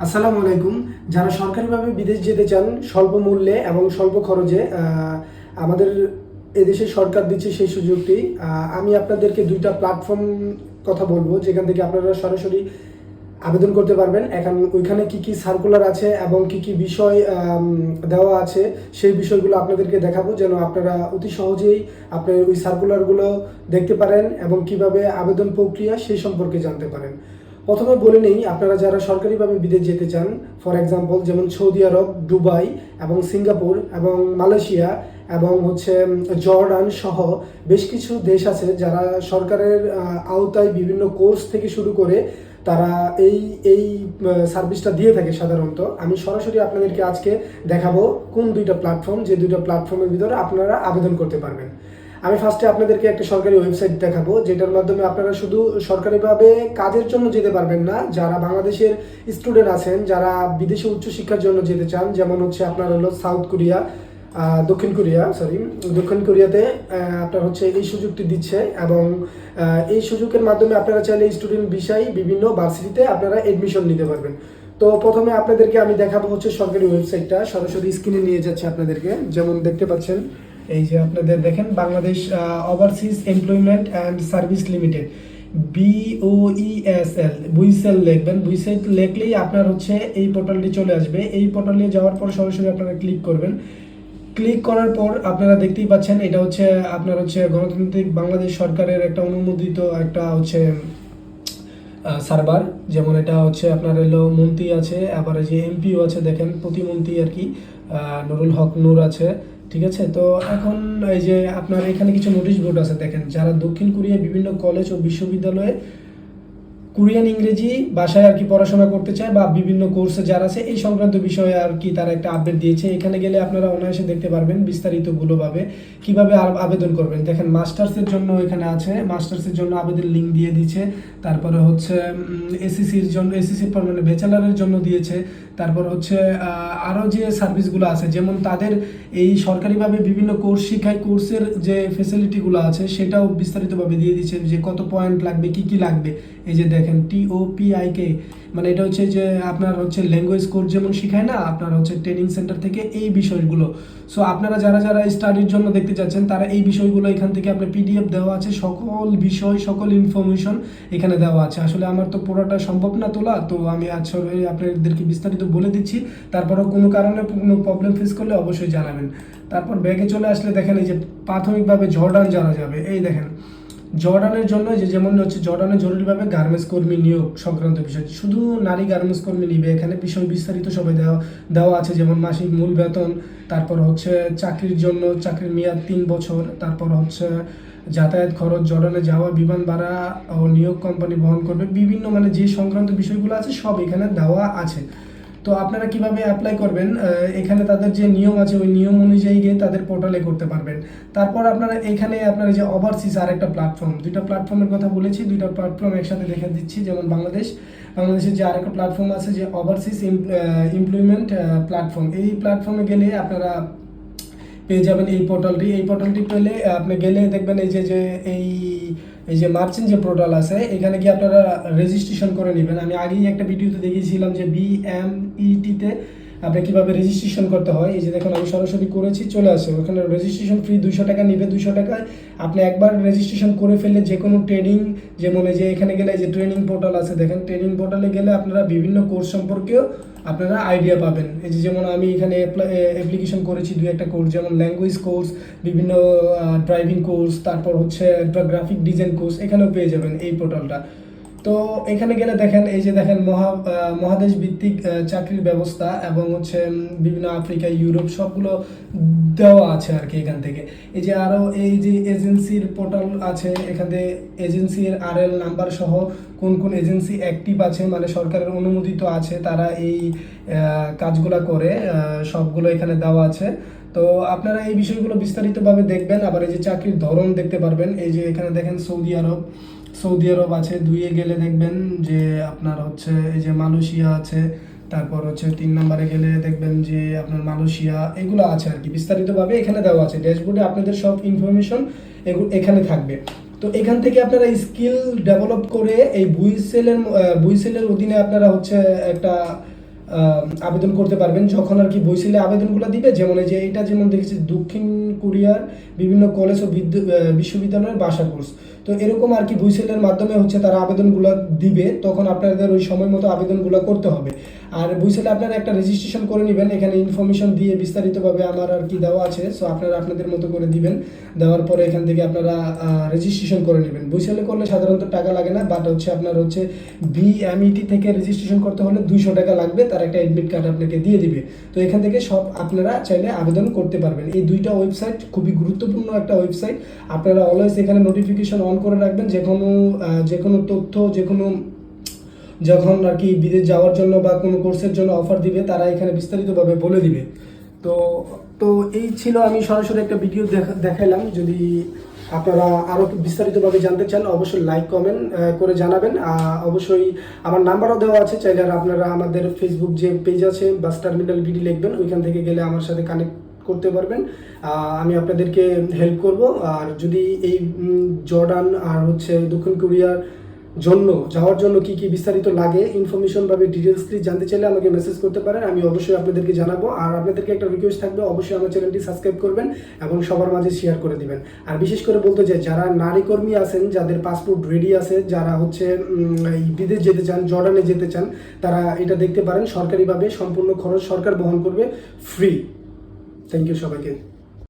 আসসালামু আলাইকুম। যারা সরকারিভাবে বিদেশ যেতে চান স্বল্প মূল্যে এবং স্বল্প খরচে, আমাদের এদেশের সরকার দিচ্ছে সেই সুযোগটি। আমি আপনাদেরকে দুইটা প্ল্যাটফর্ম কথা বলবো যেখান থেকে আপনারা সরাসরি আবেদন করতে পারবেন। এখন ওইখানে কি কি সার্কুলার আছে এবং কি কি বিষয় দেওয়া আছে সেই বিষয়গুলো আপনাদেরকে দেখাবো, যেন আপনারা অতি সহজেই আপনার ওই সার্কুলারগুলো দেখতে পারেন এবং কিভাবে আবেদন প্রক্রিয়া সেই সম্পর্কে জানতে পারেন। প্রথমে বলে নেই, আপনারা যারা সরকারিভাবে বিদেশ যেতে চান, ফর এক্সাম্পল যেমন সৌদি আরব, দুবাই এবং সিঙ্গাপুর এবং মালয়েশিয়া এবং জর্ডান সহ বেশ কিছু দেশ আছে যারা সরকারের আওতায় বিভিন্ন কোর্স থেকে শুরু করে তারা এই এই সার্ভিসটা দিয়ে থাকে। সাধারণত আমি সরাসরি আপনাদেরকে আজকে দেখাবো কোন দুইটা প্ল্যাটফর্ম, যে দুইটা প্ল্যাটফর্মের ভিতরে আপনারা আবেদন করতে পারবেন। আমি ফার্স্টে আপনাদেরকে একটা সরকারি ওয়েবসাইট দেখাবো, যেটার মাধ্যমে আপনারা শুধু সরকারিভাবে কাজের জন্য যেতে পারবেন না, যারা বাংলাদেশের স্টুডেন্ট আছেন, যারা বিদেশে উচ্চশিক্ষার জন্য যেতে চান, যেমন আপনার হলো সাউথ কোরিয়া, দক্ষিণ কোরিয়াতে আপনার এই সুযোগটি দিচ্ছে এবং এই সুযোগের মাধ্যমে আপনারা চাইলে স্টুডেন্ট ভিসায় বিভিন্ন ভার্সিটিতে আপনারা এডমিশন নিতে পারবেন। তো প্রথমে আপনাদেরকে আমি দেখাবো সরকারি ওয়েবসাইটটা, সরাসরি স্ক্রিনে নিয়ে যাচ্ছে আপনাদেরকে। যেমন দেখতে পাচ্ছেন, এই যে আপনাদের দেখেন Bangladesh overseas employment and service limited, BOESL, BOESL লিখবেন। বুইসেল লিখলেই আপনার এই পোর্টালটি চলে আসবে। এই পোর্টালে যাওয়ার পর সরাসরি আপনারা ক্লিক করবেন। ক্লিক করার পর আপনারা দেখতেই পাচ্ছেন, এটা আপনার গণতান্ত্রিক বাংলাদেশ সরকারের একটা অনুমোদিত একটা সার্ভার। যেমন এটা আপনার মন্ত্রী আছে, আবার যে এমপিও আছে, দেখেন প্রতিমন্ত্রী আর কি, নুরুল হক নূর আছে। ঠিক আছে, তো এখন এই যে আপনার এখানে কিছু নোটিশ বোর্ড আছে, দেখেন যারা দক্ষিণ কোরিয়ার বিভিন্ন কলেজ ও বিশ্ববিদ্যালয়ে কোরিয়ান ইংরেজি ভাষায় আর কি পড়াশোনা করতে চায় বা বিভিন্ন কোর্সে যারা আছে এই সংক্রান্ত বিষয়ে আর কি তারা একটা আপডেট দিয়েছে। এখানে গেলে আপনারা অনায়াসে দেখতে পারবেন বিস্তারিতগুলো ভাবে কিভাবে আবেদন করবেন। দেখেন মাস্টার্সের জন্য এখানে আছে, মাস্টার্সের জন্য আবেদন লিঙ্ক দিয়ে দিয়েছে। তারপরে এসিসির জন্য, এসিসির পর মানে ব্যাচেলারের জন্য দিয়েছে। তারপর আরও যে সার্ভিসগুলো আছে, যেমন তাদের এই সরকারিভাবে বিভিন্ন কোর্স শিখায়, কোর্সের যে ফেসিলিটিগুলো আছে সেটাও বিস্তারিতভাবে দিয়ে দিচ্ছে, যে কত পয়েন্ট লাগবে, কি কি লাগবে। এই যে দেখেন TOPIK, মানে এটা যে আপনার ল্যাঙ্গুয়েজ কোর্স যেমন শিখায় না আপনার ট্রেনিং সেন্টার থেকে, এই বিষয়গুলো। সো আপনারা যারা যারা স্টাডির জন্য দেখতে চাচ্ছেন তারা এই বিষয়গুলো এখান থেকে আপনার PDF দেওয়া আছে, সকল বিষয় সকল ইনফরমেশন এখানে দেওয়া আছে। আসলে আমার তো পুরোটা সম্ভব না তোলা, তো আমি আসলে আপনাদেরকে বিস্তারিত বলে দিচ্ছি। তারপরেও কোনো কারণে কোনো প্রবলেম ফেস করলে অবশ্যই জানাবেন। তারপর ব্যাগে চলে আসলে দেখেন এই যে প্রাথমিকভাবে জর্ডান জানা যাবে। এই দেখেন জর্ডানের জন্য যেমন জর্ডানে জরুরিভাবে গার্মেন্টস কর্মী নিয়োগ সংক্রান্ত বিষয়, শুধু নারী গার্মেন্টস কর্মী নিবে। এখানে বিষয় বিস্তারিত সবাই দেওয়া আছে, যেমন মাসিক মূল বেতন, তারপর চাকরির জন্য চাকরির মেয়াদ 3 বছর, তারপর যাতায়াত খরচ, জর্ডানে যাওয়া, বিমান ভাড়া ও নিয়োগ কোম্পানি বহন করবে, বিভিন্ন মানে যে সংক্রান্ত বিষয়গুলো আছে সব এখানে দেওয়া আছে। তো আপনারা কিভাবে অ্যাপ্লাই করবেন, এখানে তাদের যে নিয়ম আছে ওই নিয়ম অনুযায়ী গিয়ে তাদের পোর্টালে করতে পারবেন। তারপর আপনারা এখানে আপনার যে ওভারসিজ আর একটা প্ল্যাটফর্ম, দুইটা প্ল্যাটফর্মের কথা বলেছি, দুইটা প্ল্যাটফর্ম একসাথে দেখে দিচ্ছি। যেমন বাংলাদেশের যে আরেকটা প্ল্যাটফর্ম আছে যে ওভারসিজ এমপ্লয়মেন্ট প্ল্যাটফর্ম, এই প্ল্যাটফর্মে গেলে আপনারা পেয়ে যাবেন এই পোর্টালটি। এই পোর্টালটি পেলে আপনি গেলে দেখবেন এই যে এই যে মার্চেন্ট যে পোর্টাল আছে, এখানে গিয়ে আপনারা রেজিস্ট্রেশন করে নেবেন। আমি আগেই একটা ভিডিওতে দেখিয়েছিলাম যে BMET-তে আপনি কীভাবে রেজিস্ট্রেশন করতে হয়। এই যে দেখুন আমি সরাসরি করেছি, চলে আসে ওখানে রেজিস্ট্রেশন ফি 200 টাকা নেবে। 200 টাকায় আপনি একবার রেজিস্ট্রেশন করে ফেললে যে কোনো ট্রেনিং, যেমন এই যে এখানে গেলে যে ট্রেনিং পোর্টাল আছে, দেখেন ট্রেনিং পোর্টালে গেলে আপনারা বিভিন্ন কোর্স সম্পর্কেও আপনারা আইডিয়া পাবেন। এই যে যেমন আমি এখানে অ্যাপ্লিকেশন করেছি 2-1টা কোর্স, যেমন ল্যাঙ্গুয়েজ কোর্স, বিভিন্ন ড্রাইভিং কোর্স, তারপর গ্রাফিক ডিজাইন কোর্স, এখানেও পেয়ে যাবেন এই পোর্টালটা। তো এখানে গেলে দেখেন এই যে দেখেন মহাদেশ ভিত্তিক চাকরির ব্যবস্থা এবং বিভিন্ন আফ্রিকা, ইউরোপ সবগুলো দেওয়া আছে আর কি এখান থেকে। এই যে আরও এই যে এজেন্সির পোর্টাল আছে, এখানে এজেন্সির RL নাম্বার সহ কোন কোন এজেন্সি অ্যাক্টিভ আছে, মানে সরকারের অনুমোদিত আছে, তারা এই কাজগুলো করে, সবগুলো এখানে দেওয়া আছে। তো আপনারা এই বিষয়গুলো বিস্তারিতভাবে দেখবেন। আবার এই যে চাকরির ধরন দেখতে পারবেন। এই যে এখানে দেখেন সৌদি আরব আছে, 2-এ গেলে দেখবেন যে আপনার এই যে মালয়েশিয়া আছে, তারপর 3 নম্বরে গেলে দেখবেন যে আপনার মালয়েশিয়া, এগুলো আছে আর কি বিস্তারিতভাবে এখানে দেওয়া আছে। ড্যাশবোর্ডে আপনাদের সব ইনফরমেশন এখানে থাকবে। তো এখান থেকে আপনারা স্কিল ডেভেলপ করে এই বুইসেলের অধীনে আপনারা একটা আবেদন করতে পারবেন যখন আর কি বইসেলে আবেদনগুলো দিবে। যেমন এই যে এটা যেমন দেখেছি দক্ষিণ কোরিয়ার বিভিন্ন কলেজ ও বিশ্ববিদ্যালয়ের ভাষা কোর্স, তো এরকম আর কি বইসেলের মাধ্যমে হচ্ছে তারা আবেদনগুলো দিবে, তখন আপনাদের ওই সময় মতো আবেদনগুলো করতে হবে। আর বইসেলে আপনারা একটা রেজিস্ট্রেশন করে নেবেন, এখানে ইনফরমেশন দিয়ে বিস্তারিতভাবে আমার আর কি দেওয়া আছে। সো আপনারা আপনাদের মতো করে দিবেন, দেওয়ার পরে এখান থেকে আপনারা রেজিস্ট্রেশন করে নেবেন। বইসেলে করলে সাধারণত টাকা লাগে না, বাট হচ্ছে আপনার হচ্ছে বিএমইটি থেকে রেজিস্ট্রেশন করতে হলে 200 টাকা লাগবে, তার একটা অ্যাডমিট কার্ড আপনাকে দিয়ে দিবে। তো এখান থেকে সব আপনারা চাইলে আবেদন করতে পারবেন। এই দুইটা ওয়েবসাইট খুবই গুরুত্বপূর্ণ একটা ওয়েবসাইট, আপনারা অলওয়েজ এখানে নোটিফিকেশন অন করে রাখবেন। যে কোনো তথ্য, যে কোনো যখন আর কি বিদেশ যাওয়ার জন্য বা কোনো কোর্সের জন্য অফার দিবে, তারা এখানে বিস্তারিতভাবে বলে দিবে। তো তো এই ছিল, আমি সরাসরি একটা ভিডিও দেখাইলাম। যদি আপনারা আরও বিস্তারিতভাবে জানতে চান অবশ্যই লাইক কমেন্ট করে জানাবেন। অবশ্যই আমার নাম্বারও দেওয়া আছে, চাইলে আপনারা আমাদের ফেসবুক যে পেজ আছে বাস টার্মিনাল বিডি লিখবেন, ওইখান থেকে গেলে আমার সাথে কানেক্ট করতে পারবেন, আমি আপনাদেরকে হেল্প করব। আর যদি এই জর্ডান আর হচ্ছে দক্ষিণ কোরিয়ার জন্য যাওয়ার জন্য কি কি বিস্তারিত লাগে ইনফরমেশন ভাবে ডিটেলসলি জানতে চাইলে আমাকে মেসেজ করতে পারেন, আমি অবশ্যই আপনাদেরকে জানাবো। আর আপনাদেরকে একটা রিকোয়েস্ট থাকবে, অবশ্যই আমার চ্যানেলটি সাবস্ক্রাইব করবেন এবং সবার মাঝে শেয়ার করে দিবেন। আর বিশেষ করে বলতে চাই, যারা নারী কর্মী আছেন, যাদের পাসপোর্ট রেডি আছে, যারা হচ্ছে বিদেশ যেতে চান, জর্ডানে যেতে চান, তারা এটা দেখতে পারেন। সরকারিভাবে সম্পূর্ণ খরচ সরকার বহন করবে, ফ্রি। থ্যাংক ইউ সবাইকে।